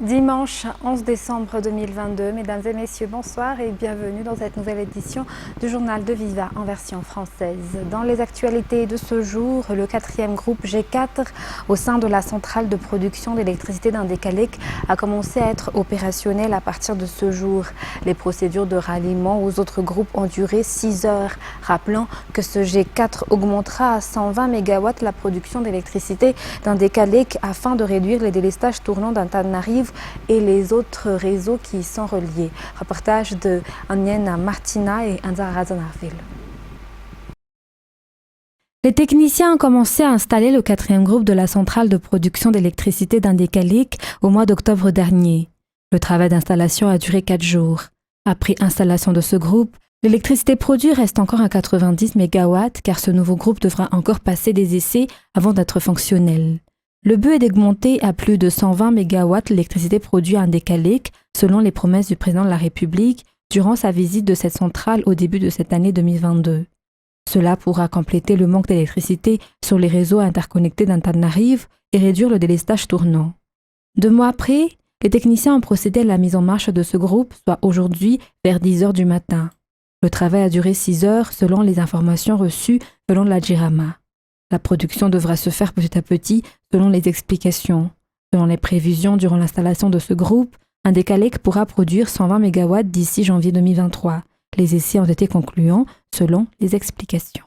Dimanche 11 décembre 2022, mesdames et messieurs, bonsoir et bienvenue dans cette nouvelle édition du journal de Viva en version française. Dans les actualités de ce jour, le 4e groupe G4 au sein de la centrale de production d'électricité d'Indékalek a commencé à être opérationnel à partir de ce jour. Les procédures de ralliement aux autres groupes ont duré 6 heures. Rappelons que ce G4 augmentera à 120 MW la production d'électricité d'Indékalek afin de réduire les délestages tournants d'Antananarivo et les autres réseaux qui y sont reliés. Reportage de Aniena Martina et Anzara Zanarville. Les techniciens ont commencé à installer le 4e groupe de la centrale de production d'électricité d'Indékalek au mois d'octobre dernier. Le travail d'installation a duré 4 jours. Après installation de ce groupe, l'électricité produite reste encore à 90 MW car ce nouveau groupe devra encore passer des essais avant d'être fonctionnel. Le but est d'augmenter à plus de 120 MW l'électricité produite à Indékalek, selon les promesses du président de la République durant sa visite de cette centrale au début de cette année 2022. Cela pourra compléter le manque d'électricité sur les réseaux interconnectés d'Antananarivo et réduire le délestage tournant. 2 mois après, les techniciens ont procédé à la mise en marche de ce groupe, soit aujourd'hui vers 10 h du matin. Le travail a duré 6 heures selon les informations reçues selon la JIRAMA. La production devra se faire petit à petit selon les explications. Selon les prévisions durant l'installation de ce groupe, Indékalek pourra produire 120 MW d'ici janvier 2023. Les essais ont été concluants selon les explications.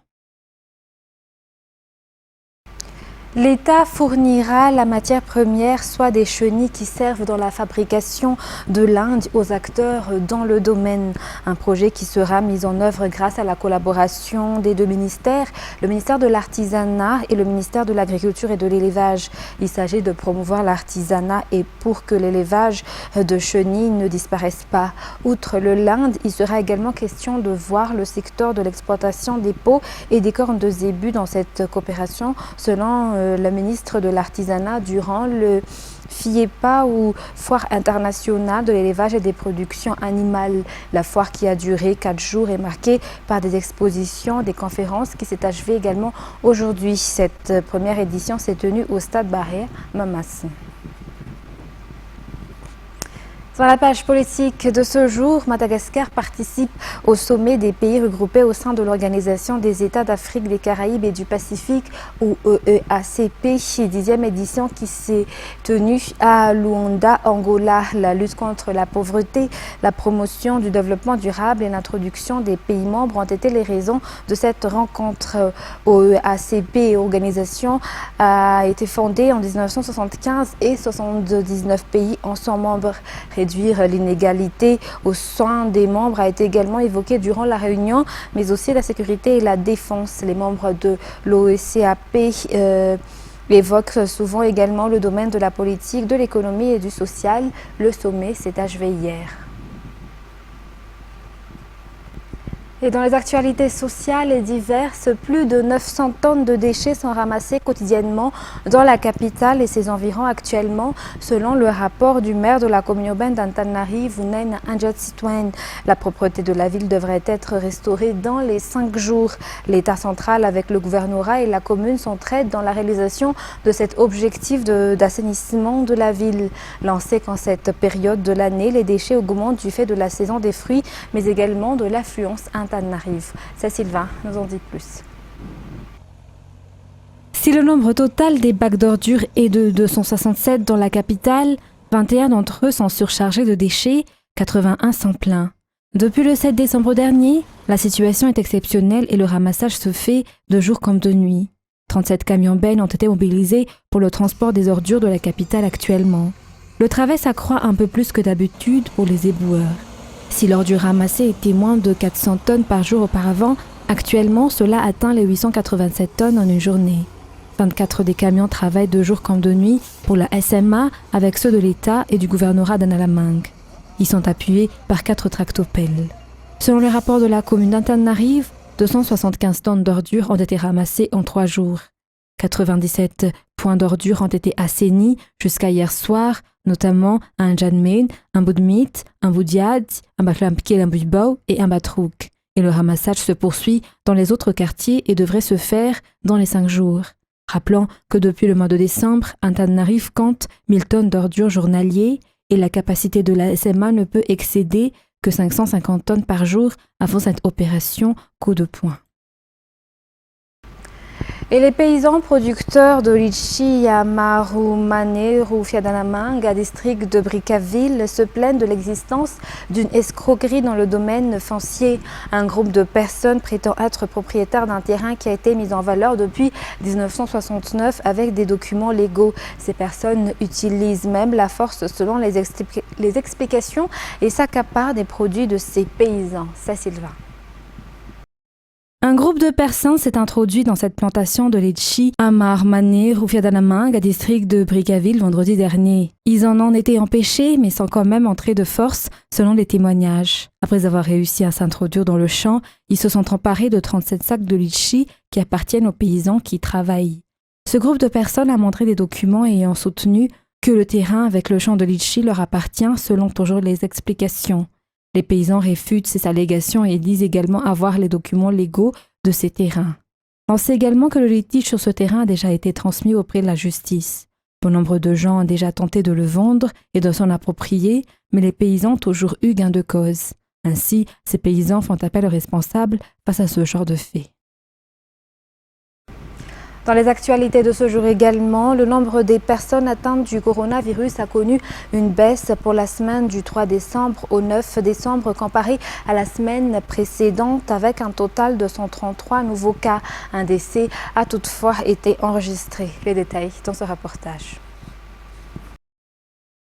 L'État fournira la matière première, soit des chenilles qui servent dans la fabrication de l'Inde aux acteurs dans le domaine. Un projet qui sera mis en œuvre grâce à la collaboration des 2 ministères, le ministère de l'Artisanat et le ministère de l'Agriculture et de l'Élevage. Il s'agit de promouvoir l'artisanat et pour que l'élevage de chenilles ne disparaisse pas. Outre le l'Inde, il sera également question de voir le secteur de l'exploitation des peaux et des cornes de zébu dans cette coopération, selon le ministre de l'Artisanat durant le FIEPA ou Foire internationale de l'élevage et des productions animales. La foire qui a duré 4 jours est marquée par des expositions, des conférences qui s'est achevée également aujourd'hui. Cette première édition s'est tenue au stade Barrère Mamas. Sur la page politique de ce jour, Madagascar participe au sommet des pays regroupés au sein de l'Organisation des États d'Afrique, des Caraïbes et du Pacifique, ou EEACP, 10e édition qui s'est tenue à Luanda, Angola. La lutte contre la pauvreté, la promotion du développement durable et l'introduction des pays membres ont été les raisons de cette rencontre. OEACP, organisation, a été fondée en 1975 et 79 pays en sont membres. Réduire l'inégalité au sein des membres a été également évoqué durant la réunion, mais aussi la sécurité et la défense. Les membres de l'OECAP évoquent souvent également le domaine de la politique, de l'économie et du social. Le sommet s'est achevé hier. Et dans les actualités sociales et diverses, plus de 900 tonnes de déchets sont ramassées quotidiennement dans la capitale et ses environs actuellement, selon le rapport du maire de la commune urbaine d'Antananarivo, Naina Anjatsitwen. La propreté de la ville devrait être restaurée dans les 5 jours. L'État central avec le gouvernorat et la commune s'entraident dans la réalisation de cet objectif d'assainissement de la ville. Lancé qu'en cette période de l'année, les déchets augmentent du fait de la saison des fruits, mais également de l'affluence Antananarivo. C'est Sylvain, nous en dit plus. Si le nombre total des bacs d'ordures est de 267 dans la capitale, 21 d'entre eux sont surchargés de déchets, 81 sont pleins. Depuis le 7 décembre dernier, la situation est exceptionnelle et le ramassage se fait de jour comme de nuit. 37 camions-bennes ont été mobilisés pour le transport des ordures de la capitale actuellement. Le travail s'accroît un peu plus que d'habitude pour les éboueurs. Si l'ordure ramassée était moins de 400 tonnes par jour auparavant, actuellement cela atteint les 887 tonnes en une journée. 24 des camions travaillent de jour comme de nuit pour la SMA avec ceux de l'État et du gouvernorat d'Analamangue. Ils sont appuyés par 4 tractopelles. Selon les rapports de la commune d'Antananarivo, 275 tonnes d'ordures ont été ramassées en 3 jours. 97 points d'ordures ont été assainis jusqu'à hier soir, notamment à Njanmen, un Boudmit, un Boudiad, un Baklampkel, un Buibao et un Batrouk. Et le ramassage se poursuit dans les autres quartiers et devrait se faire dans les 5 jours. Rappelons que depuis le mois de décembre, Antananarivo compte 1000 tonnes d'ordures journaliers et la capacité de la SMA ne peut excéder que 550 tonnes par jour avant cette opération coup de poing. Et les paysans producteurs de litchi à Marumane, Rufiadanamanga, district de Brickaville, se plaignent de l'existence d'une escroquerie dans le domaine foncier. Un groupe de personnes prétend être propriétaire d'un terrain qui a été mis en valeur depuis 1969 avec des documents légaux. Ces personnes utilisent même la force selon les explications et s'accaparent des produits de ces paysans. C'est Sylvain. Un groupe de personnes s'est introduit dans cette plantation de litchi à Marumane, Rufiadanamanga, district de Brickaville, vendredi dernier. Ils en ont été empêchés, mais sont quand même entrés de force, selon les témoignages. Après avoir réussi à s'introduire dans le champ, ils se sont emparés de 37 sacs de litchi qui appartiennent aux paysans qui y travaillent. Ce groupe de personnes a montré des documents ayant soutenu que le terrain avec le champ de litchi leur appartient, selon toujours les explications. Les paysans réfutent ces allégations et disent également avoir les documents légaux de ces terrains. On sait également que le litige sur ce terrain a déjà été transmis auprès de la justice. Bon nombre de gens ont déjà tenté de le vendre et de s'en approprier, mais les paysans ont toujours eu gain de cause. Ainsi, ces paysans font appel aux responsables face à ce genre de faits. Dans les actualités de ce jour également, le nombre des personnes atteintes du coronavirus a connu une baisse pour la semaine du 3 décembre au 9 décembre comparé à la semaine précédente avec un total de 133 nouveaux cas. Un décès a toutefois été enregistré. Les détails dans ce reportage.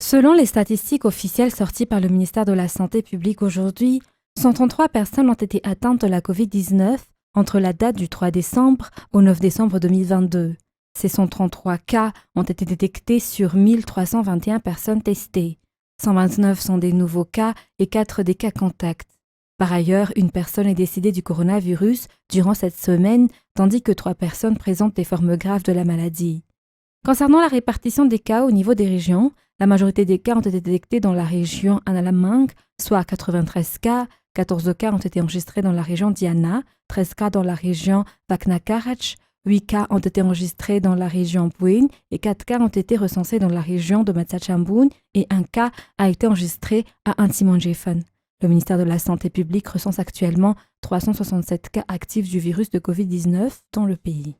Selon les statistiques officielles sorties par le ministère de la Santé publique aujourd'hui, 133 personnes ont été atteintes de la COVID-19 entre la date du 3 décembre au 9 décembre 2022. Ces 133 cas ont été détectés sur 1321 personnes testées. 129 sont des nouveaux cas et 4 des cas contacts. Par ailleurs, une personne est décédée du coronavirus durant cette semaine, tandis que 3 personnes présentent des formes graves de la maladie. Concernant la répartition des cas au niveau des régions, la majorité des cas ont été détectés dans la région Analamang, soit 93 cas, 14 cas ont été enregistrés dans la région Diana, 13 cas dans la région Vaknakarach, 8 cas ont été enregistrés dans la région Bouin et 4 cas ont été recensés dans la région de Matsachambun et un cas a été enregistré à Intimanjefan. Le ministère de la Santé publique recense actuellement 367 cas actifs du virus de COVID-19 dans le pays.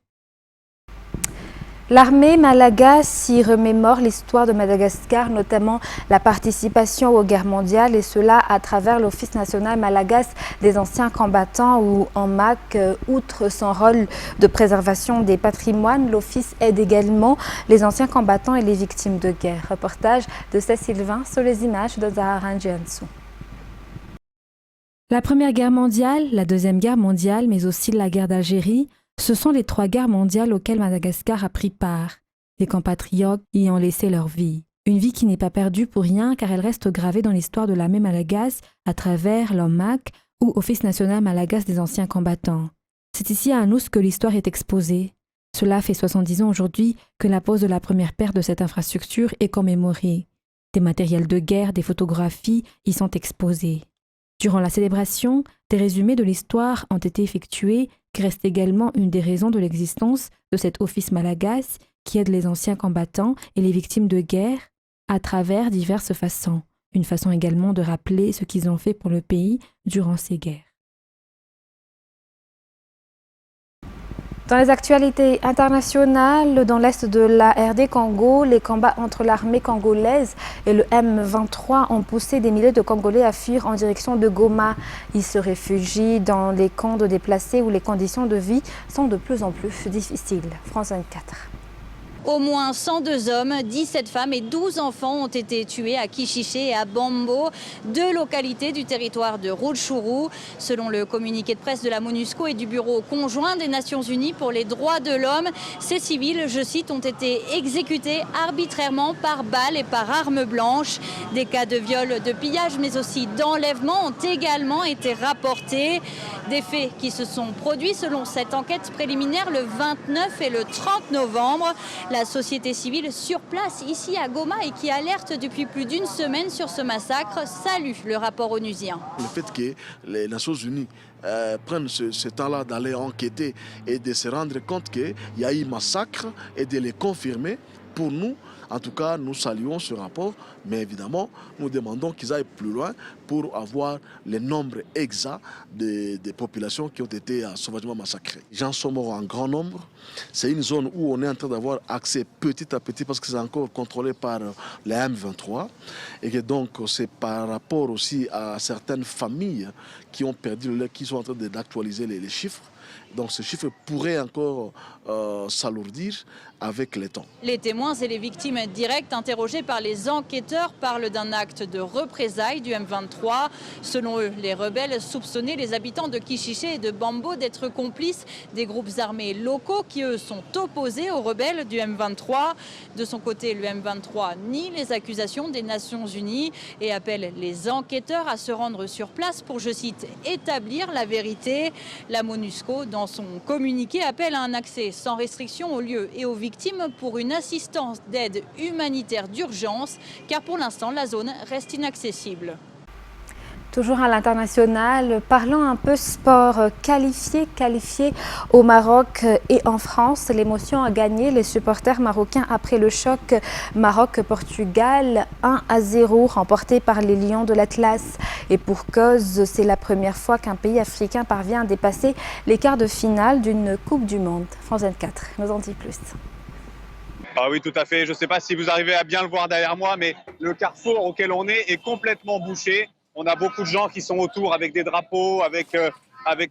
L'armée malagasy y remémore l'histoire de Madagascar, notamment la participation aux guerres mondiales, et cela à travers l'Office national malagasy des anciens combattants ou ONMAC. Outre son rôle de préservation des patrimoines, l'Office aide également les anciens combattants et les victimes de guerre. Reportage de Cécile Sylvain sur les images de Zahara Ndjiansou. La Première Guerre mondiale, la Deuxième Guerre mondiale, mais aussi la guerre d'Algérie, ce sont les 3 guerres mondiales auxquelles Madagascar a pris part, les compatriotes y ont laissé leur vie. Une vie qui n'est pas perdue pour rien car elle reste gravée dans l'histoire de l'armée malagasy à travers l'ONMAC ou Office national malagasy des anciens combattants. C'est ici à Anous que l'histoire est exposée. Cela fait 70 ans aujourd'hui que la pose de la première paire de cette infrastructure est commémorée. Des matériels de guerre, des photographies y sont exposés. Durant la célébration, des résumés de l'histoire ont été effectués qui reste également une des raisons de l'existence de cet office malagasy qui aide les anciens combattants et les victimes de guerre à travers diverses façons. Une façon également de rappeler ce qu'ils ont fait pour le pays durant ces guerres. Dans les actualités internationales, dans l'est de la RD Congo, les combats entre l'armée congolaise et le M23 ont poussé des milliers de Congolais à fuir en direction de Goma. Ils se réfugient dans les camps de déplacés où les conditions de vie sont de plus en plus difficiles. France 24. Au moins 102 hommes, 17 femmes et 12 enfants ont été tués à Kishiché et à Bambo, 2 localités du territoire de Rutshuru. Selon le communiqué de presse de la MONUSCO et du Bureau conjoint des Nations Unies pour les droits de l'homme, ces civils, je cite, ont été exécutés arbitrairement par balles et par armes blanches. Des cas de viol, de pillage, mais aussi d'enlèvement ont également été rapportés. Des faits qui se sont produits selon cette enquête préliminaire le 29 et le 30 novembre. La société civile sur place ici à Goma et qui alerte depuis plus d'une semaine sur ce massacre salue le rapport onusien. Le fait que les Nations Unies prennent ce temps-là d'aller enquêter et de se rendre compte qu'il y a eu massacre et de les confirmer, pour nous, en tout cas, nous saluons ce rapport Mais évidemment, nous demandons qu'ils aillent plus loin pour avoir les nombres exacts des populations qui ont été sauvagement massacrées. Les gens sont morts en grand nombre. C'est une zone où on est en train d'avoir accès petit à petit parce que c'est encore contrôlé par les M23 et que donc c'est par rapport aussi à certaines familles qui ont perdu le lait qui sont en train d'actualiser les chiffres. Donc ce chiffre pourrait encore s'alourdir avec le temps. Les témoins et les victimes directes interrogés par les enquêteurs parlent d'un acte de représailles du M23. Selon eux, les rebelles soupçonnaient les habitants de Kichiché et de Bambo d'être complices des groupes armés locaux qui, eux, sont opposés aux rebelles du M23. De son côté, le M23 nie les accusations des Nations Unies et appelle les enquêteurs à se rendre sur place pour, je cite, établir la vérité. La MONUSCO, dans son communiqué, appelle à un accès sans restriction aux lieux et aux victimes pour une assistance d'aide humanitaire d'urgence, car pour l'instant, la zone reste inaccessible. Toujours à l'international, parlons un peu sport. Qualifié au Maroc et en France, l'émotion a gagné les supporters marocains après le choc Maroc-Portugal 1-0 remporté par les Lions de l'Atlas. Et pour cause, c'est la première fois qu'un pays africain parvient à dépasser les quarts de finale d'une Coupe du Monde. France 24 nous en dit plus. Ah oui, tout à fait. Je ne sais pas si vous arrivez à bien le voir derrière moi, mais le carrefour auquel on est complètement bouché. On a beaucoup de gens qui sont autour avec des drapeaux, avec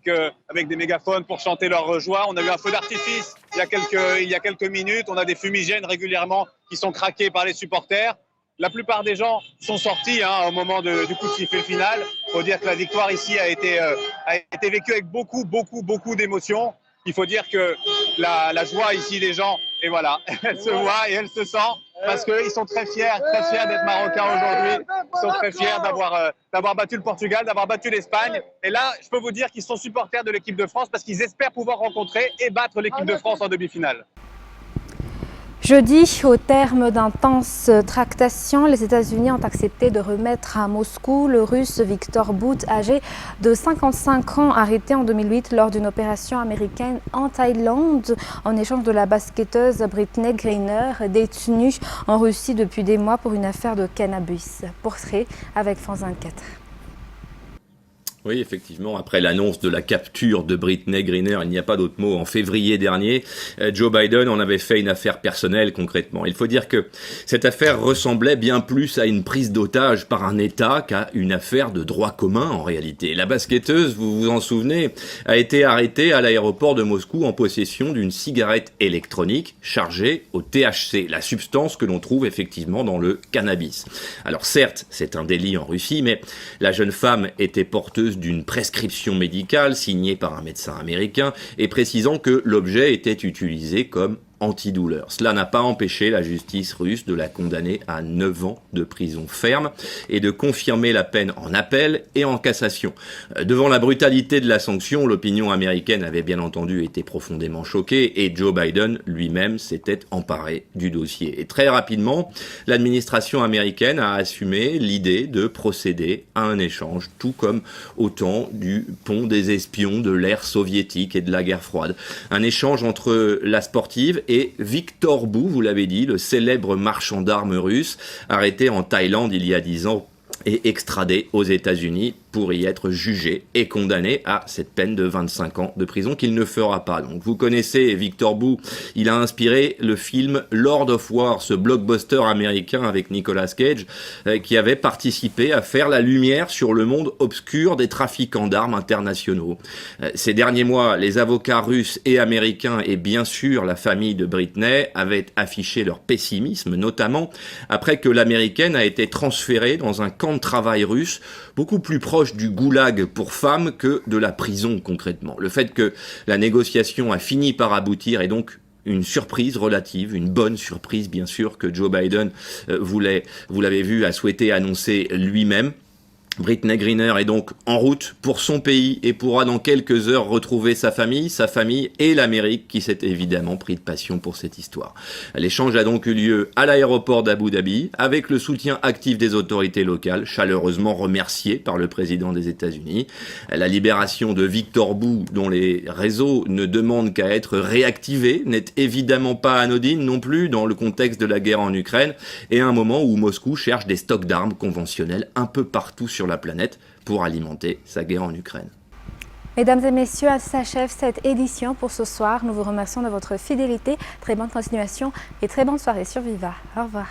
des mégaphones pour chanter leur joie. On a eu un feu d'artifice il y a quelques minutes. On a des fumigènes régulièrement qui sont craqués par les supporters. La plupart des gens sont sortis au moment du coup de sifflet final. Il faut dire que la victoire ici a été vécue avec beaucoup d'émotions. Il faut dire que la joie ici des gens, et voilà, elle se voit et elle se sent parce qu'ils sont très fiers d'être marocains aujourd'hui. Ils sont très fiers d'avoir battu le Portugal, d'avoir battu l'Espagne. Et là, je peux vous dire qu'ils sont supporters de l'équipe de France parce qu'ils espèrent pouvoir rencontrer et battre l'équipe de France en demi-finale. Jeudi, au terme d'intenses tractations, les États-Unis ont accepté de remettre à Moscou le Russe Viktor Bout, âgé de 55 ans, arrêté en 2008 lors d'une opération américaine en Thaïlande, en échange de la basketteuse Brittney Griner, détenue en Russie depuis des mois pour une affaire de cannabis. Portrait avec France 24. Oui, effectivement, après l'annonce de la capture de Brittney Griner, il n'y a pas d'autre mot, en février dernier, Joe Biden en avait fait une affaire personnelle concrètement. Il faut dire que cette affaire ressemblait bien plus à une prise d'otage par un État qu'à une affaire de droit commun en réalité. La basketteuse, vous vous en souvenez, a été arrêtée à l'aéroport de Moscou en possession d'une cigarette électronique chargée au THC, la substance que l'on trouve effectivement dans le cannabis. Alors certes, c'est un délit en Russie, mais la jeune femme était porteuse d'une prescription médicale signée par un médecin américain et précisant que l'objet était utilisé comme antidouleur. Cela n'a pas empêché la justice russe de la condamner à 9 ans de prison ferme et de confirmer la peine en appel et en cassation. Devant la brutalité de la sanction, l'opinion américaine avait bien entendu été profondément choquée et Joe Biden lui-même s'était emparé du dossier. Et très rapidement, l'administration américaine a assumé l'idée de procéder à un échange, tout comme au temps du pont des espions de l'ère soviétique et de la guerre froide. Un échange entre la sportive et Viktor Bout, vous l'avez dit, le célèbre marchand d'armes russe, arrêté en Thaïlande il y a 10 ans et extradé aux États-Unis pour y être jugé et condamné à cette peine de 25 ans de prison qu'il ne fera pas. Donc vous connaissez Viktor Bout, il a inspiré le film Lord of War, ce blockbuster américain avec Nicolas Cage, qui avait participé à faire la lumière sur le monde obscur des trafiquants d'armes internationaux. Ces derniers mois, les avocats russes et américains et bien sûr la famille de Brittney avaient affiché leur pessimisme, notamment après que l'américaine a été transférée dans un camp de travail russe beaucoup plus proche du goulag pour femmes que de la prison concrètement. Le fait que la négociation a fini par aboutir est donc une surprise relative, une bonne surprise bien sûr que Joe Biden voulait, vous l'avez vu, a souhaité annoncer lui-même. Brittney Griner est donc en route pour son pays et pourra dans quelques heures retrouver sa famille et l'Amérique qui s'est évidemment pris de passion pour cette histoire. L'échange a donc eu lieu à l'aéroport d'Abu Dhabi avec le soutien actif des autorités locales, chaleureusement remerciées par le président des États-Unis. La libération de Victor Bout, dont les réseaux ne demandent qu'à être réactivés, n'est évidemment pas anodine non plus dans le contexte de la guerre en Ukraine et à un moment où Moscou cherche des stocks d'armes conventionnelles un peu partout sur la planète pour alimenter sa guerre en Ukraine. Mesdames et messieurs, s'achève cette édition pour ce soir. Nous vous remercions de votre fidélité. Très bonne continuation et très bonne soirée sur Viva. Au revoir.